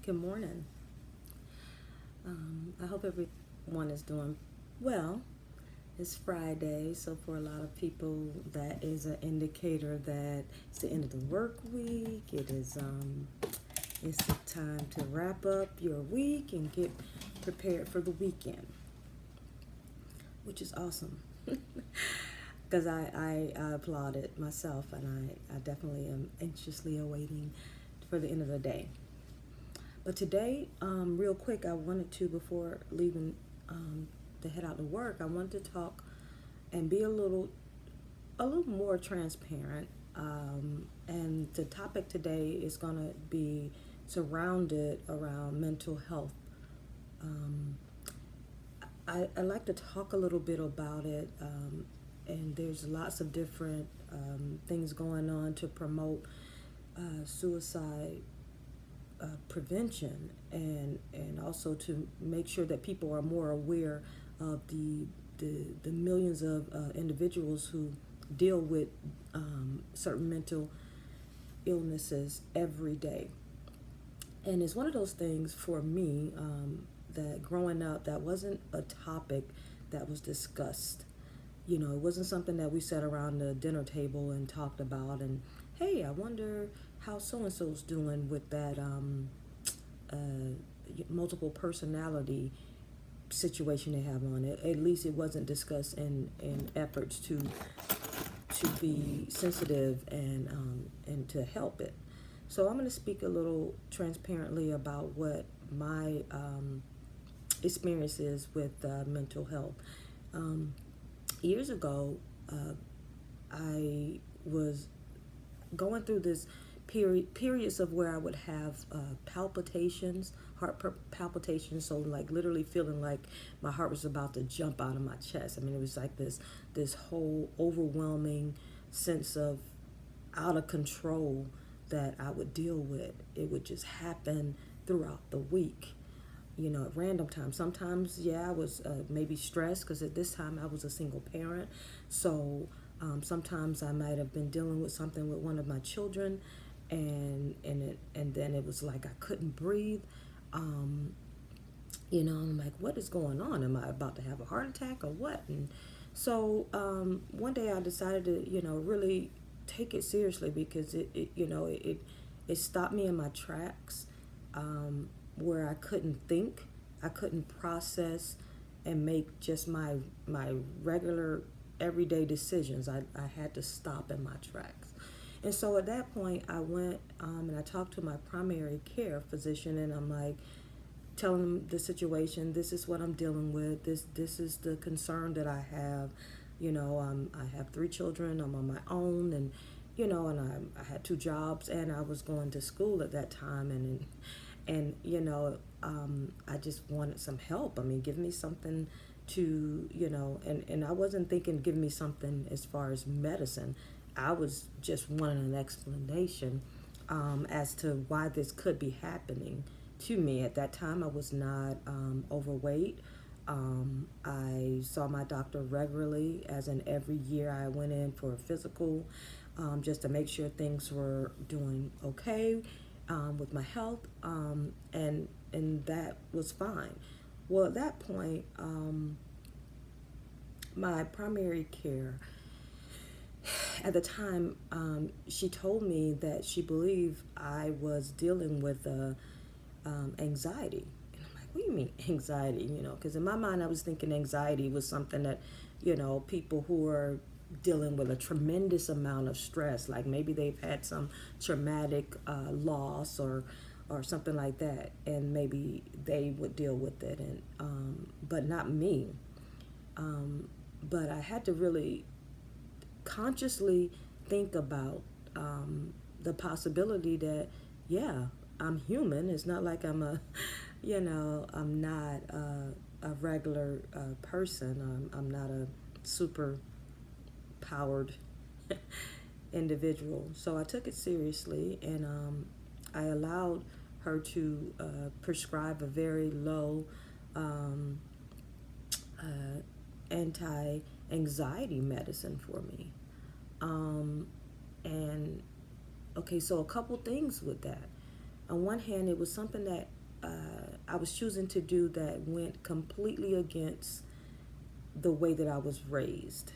Good morning. I hope everyone is doing well. It's Friday, so for a lot of people, that is an indicator that it's the end of the work week. It's the time to wrap up your week and get prepared for the weekend, which is awesome. Because I applaud it myself, and I definitely am anxiously awaiting for the end of the day. But today, real quick, I wanted to, before leaving to head out to work, I wanted to talk and be a little more transparent. And the topic today is going to be surrounded around mental health. I like to talk a little bit about it, and there's lots of different things going on to promote suicide prevention, and also to make sure that people are more aware of the millions of individuals who deal with certain mental illnesses every day. And it's one of those things for me that growing up, that wasn't a topic that was discussed. You know, it wasn't something that we sat around the dinner table and talked about. And hey, I wonder how so and so's doing with that multiple personality situation they have on it. At least it wasn't discussed in efforts to be sensitive and to help it. So I'm going to speak a little transparently about what my experience is with mental health. Years ago, I was going through this periods of where I would have palpitations, palpitations, so like literally feeling like my heart was about to jump out of my chest. I mean, it was like this whole overwhelming sense of out of control that I would deal with. It would just happen throughout the week, you know, at random times. Sometimes, yeah, I was maybe stressed because at this time I was a single parent. So sometimes I might have been dealing with something with one of my children, and then it was like I couldn't breathe. You know, I'm like, what is going on? Am I about to have a heart attack or what? And so one day I decided to, you know, really take it seriously, because it stopped me in my tracks, where I couldn't think, I couldn't process and make just my regular everyday decisions. I had to stop in my tracks. And so at that point, I went and I talked to my primary care physician, and I'm like, telling him the situation. This is what I'm dealing with. This is the concern that I have. You know, I have 3 children. I'm on my own, and you know, and I had 2 jobs, and I was going to school at that time, and you know, I just wanted some help. I mean, give me something to, you know, and I wasn't thinking give me something as far as medicine. I was just wanting an explanation as to why this could be happening to me. At that time, I was not overweight. I saw my doctor regularly, as in every year I went in for a physical, just to make sure things were doing okay with my health, and that was fine. Well, at that point, my primary care at the time, she told me that she believed I was dealing with anxiety. And I'm like, what do you mean anxiety? You know, because in my mind, I was thinking anxiety was something that, you know, people who are dealing with a tremendous amount of stress, like maybe they've had some traumatic loss or something like that, and maybe they would deal with it, and but not me. But I had to really consciously think about the possibility that, yeah, I'm human. It's not like I'm you know, I'm not a regular person. I'm not a super powered individual. So I took it seriously, and I allowed her to prescribe a very low anti-anxiety medicine for me. And okay, so a couple things with that. On one hand, it was something that I was choosing to do that went completely against the way that I was raised.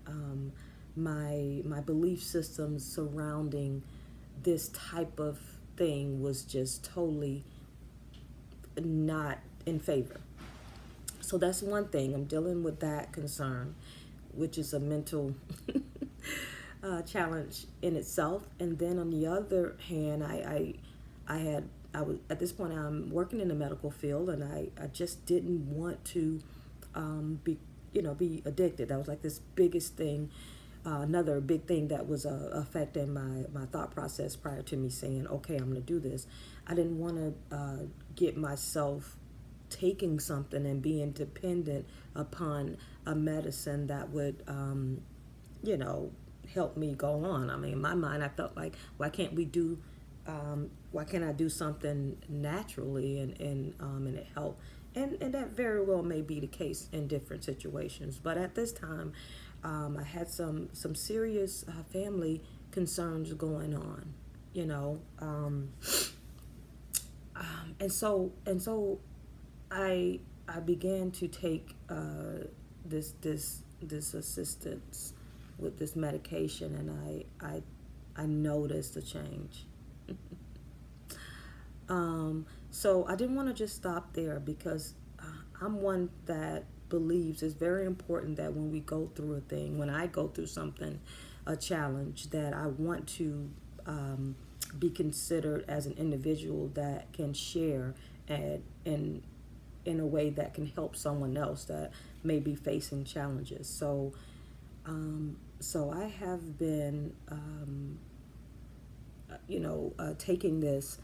Um, my belief systems surrounding this type of thing was just totally not in favor. So that's one thing. I'm dealing with that concern, which is a mental challenge in itself. And then on the other hand, I was at this point I'm working in the medical field, and I just didn't want to be be addicted. That was like this biggest thing. Another big thing that was affecting my thought process prior to me saying, okay, I'm going to do this. I didn't want to get myself taking something and being dependent upon a medicine that would, you know, help me go on. I mean, in my mind, I felt like, why can't I do something naturally and it help? And that very well may be the case in different situations. But at this time, I had some serious family concerns going on, you know, and so I began to take this assistance with this medication, and I noticed a change. So I didn't want to just stop there, because I'm one that believes it's very important that when we go through a thing, when I go through something, a challenge, that I want to be considered as an individual that can share and in a way that can help someone else that may be facing challenges. So I have been, taking this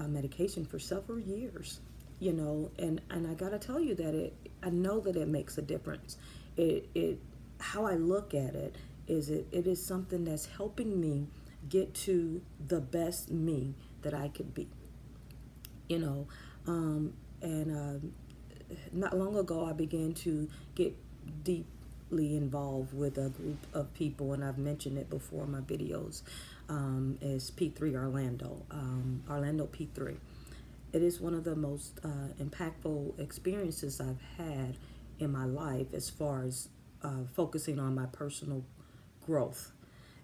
medication for several years, and I gotta tell you that I know that it makes a difference. It how I look at it is it is something that's helping me get to the best me that I could be, you know, and not long ago I began to get deeply involved with a group of people, and I've mentioned it before in my videos. Is P3 Orlando, Orlando P3. It is one of the most impactful experiences I've had in my life, as far as focusing on my personal growth,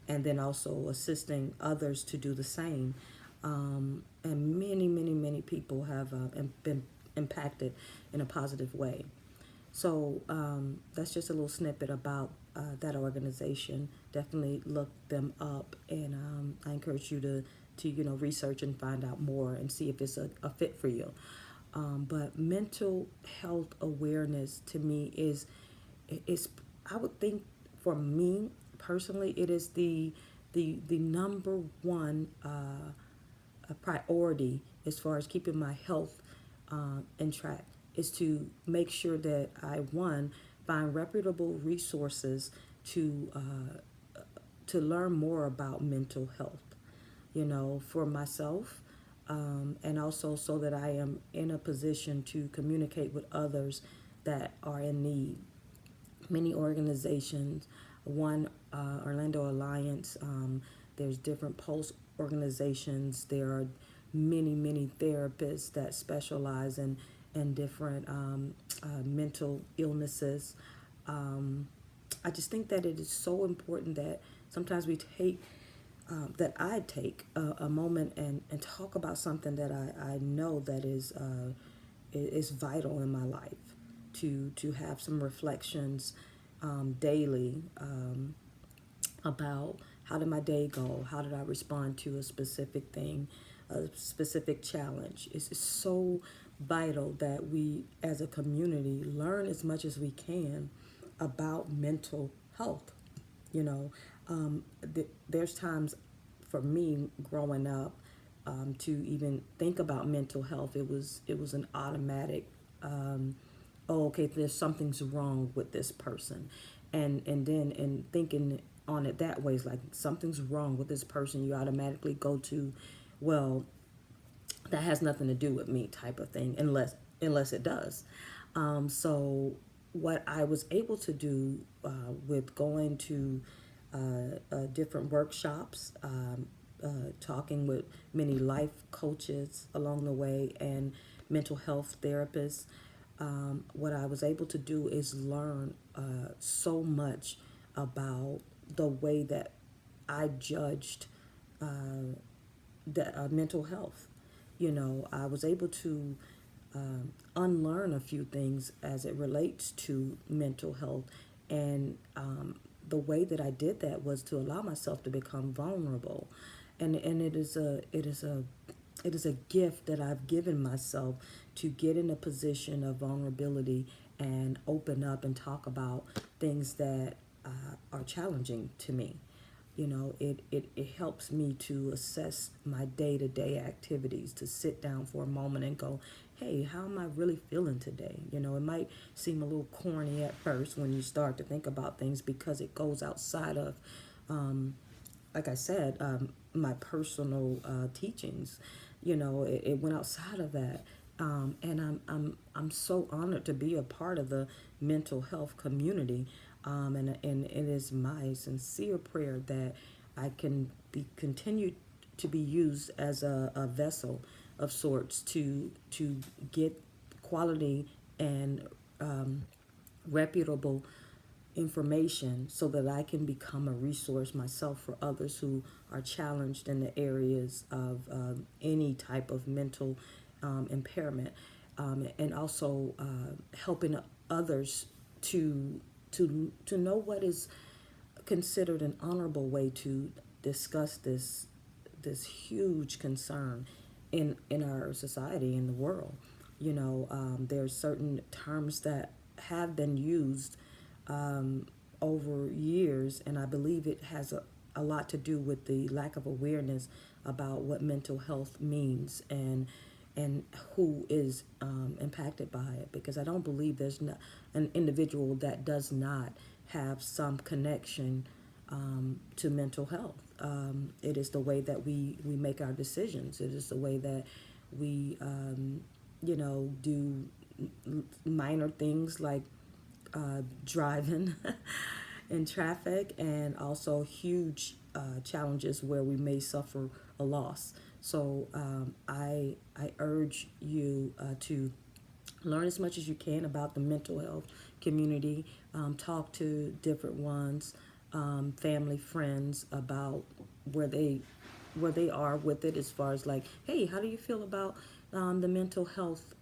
and then also assisting others to do the same. And many people have been impacted in a positive way. So that's just a little snippet about that organization. Definitely look them up, and I encourage you to research and find out more and see if it's a fit for you. But mental health awareness to me is I would think, for me personally, it is the number one priority as far as keeping my health in track, is to make sure that I, one, find reputable resources to learn more about mental health, for myself, and also so that I am in a position to communicate with others that are in need. Many organizations, one, Orlando Alliance, there's different Pulse organizations. There are many therapists that specialize in different mental illnesses. I just think that it is so important that sometimes we take that I take a moment and talk about something that I know that is vital in my life, to have some reflections daily about how did my day go, how did I respond to a specific thing, a specific challenge. It's so vital that we as a community learn as much as we can about mental health. There's times for me growing up, to even think about mental health, it was an automatic, oh, okay, there's something's wrong with this person, and then thinking on it that way is like, something's wrong with this person, you automatically go to, well, that has nothing to do with me, type of thing, unless it does. So what I was able to do with going to different workshops, talking with many life coaches along the way and mental health therapists, what I was able to do is learn so much about the way that I judged mental health. I was able to unlearn a few things as it relates to mental health, and the way that I did that was to allow myself to become vulnerable, and it is a gift that I've given myself to get in a position of vulnerability and open up and talk about things that are challenging to me. It helps me to assess my day-to-day activities, to sit down for a moment and go, hey, how am I really feeling today? It might seem a little corny at first when you start to think about things because it goes outside of, like I said, my personal teachings. It went outside of that. And I'm so honored to be a part of the mental health community. And it is my sincere prayer that I can be continued to be used as a vessel of sorts to get quality and reputable information so that I can become a resource myself for others who are challenged in the areas of any type of mental impairment, and also helping others to know what is considered an honorable way to discuss this huge concern in our society, in the world. There's certain terms that have been used over years, and I believe it has a lot to do with the lack of awareness about what mental health means and who is impacted by it. Because I don't believe there's not an individual that does not have some connection to mental health. It is the way that we make our decisions. It is the way that we, do minor things like driving in traffic, and also huge challenges where we may suffer a loss. So I urge you to learn as much as you can about the mental health community. Talk to different ones, family, friends, about where they are with it, as far as like, hey, how do you feel about the mental health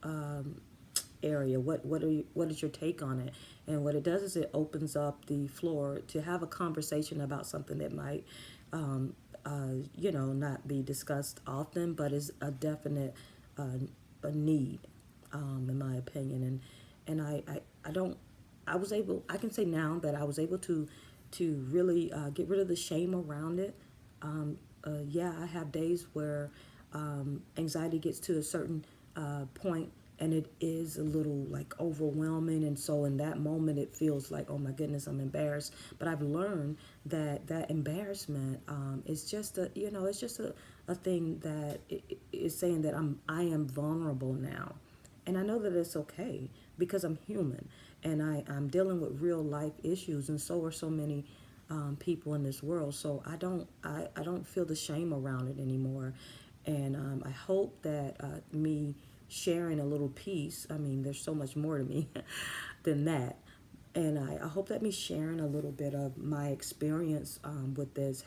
area? What is your take on it? And what it does is it opens up the floor to have a conversation about something that might not be discussed often, but is a definite a need, in my opinion. And I can say now that I was able to really get rid of the shame around it. Yeah, I have days where anxiety gets to a certain point, and it is a little like overwhelming, and so in that moment it feels like, oh my goodness, I'm embarrassed. But I've learned that embarrassment is just a thing that is saying that I am vulnerable now, and I know that it's okay because I'm human, and I'm dealing with real life issues, and so are so many people in this world. So I don't feel the shame around it anymore, and I hope that me sharing a little piece, I mean, there's so much more to me than that, and I hope that me sharing a little bit of my experience with this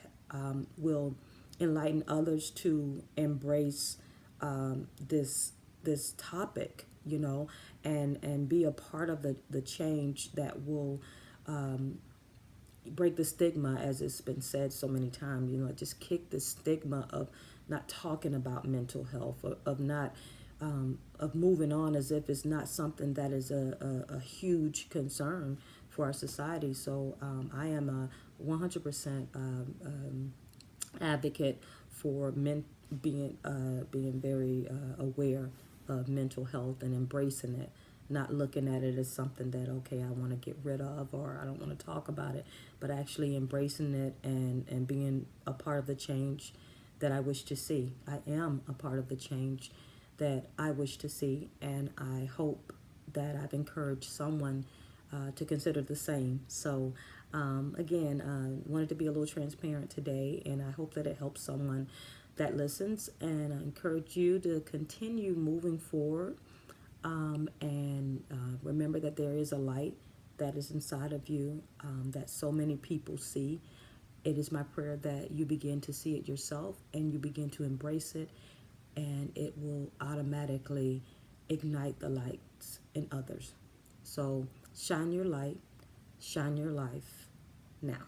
will enlighten others to embrace this topic, and be a part of the change that will break the stigma, as it's been said so many times. Just kick the stigma of not talking about mental health, of not of moving on as if it's not something that is a huge concern for our society. So I am a 100% advocate for men being very aware of mental health and embracing it, not looking at it as something that, okay, I want to get rid of, or I don't want to talk about it, but actually embracing it and being a part of the change that I wish to see. I am a part of the change that I wish to see, and I hope that I've encouraged someone to consider the same. So Again, wanted to be a little transparent today, and I hope that it helps someone that listens. And I encourage you to continue moving forward, and remember that there is a light that is inside of you, that so many people see. It is my prayer that you begin to see it yourself and you begin to embrace it, and it will automatically ignite the lights in others. So shine your light, shine your life now.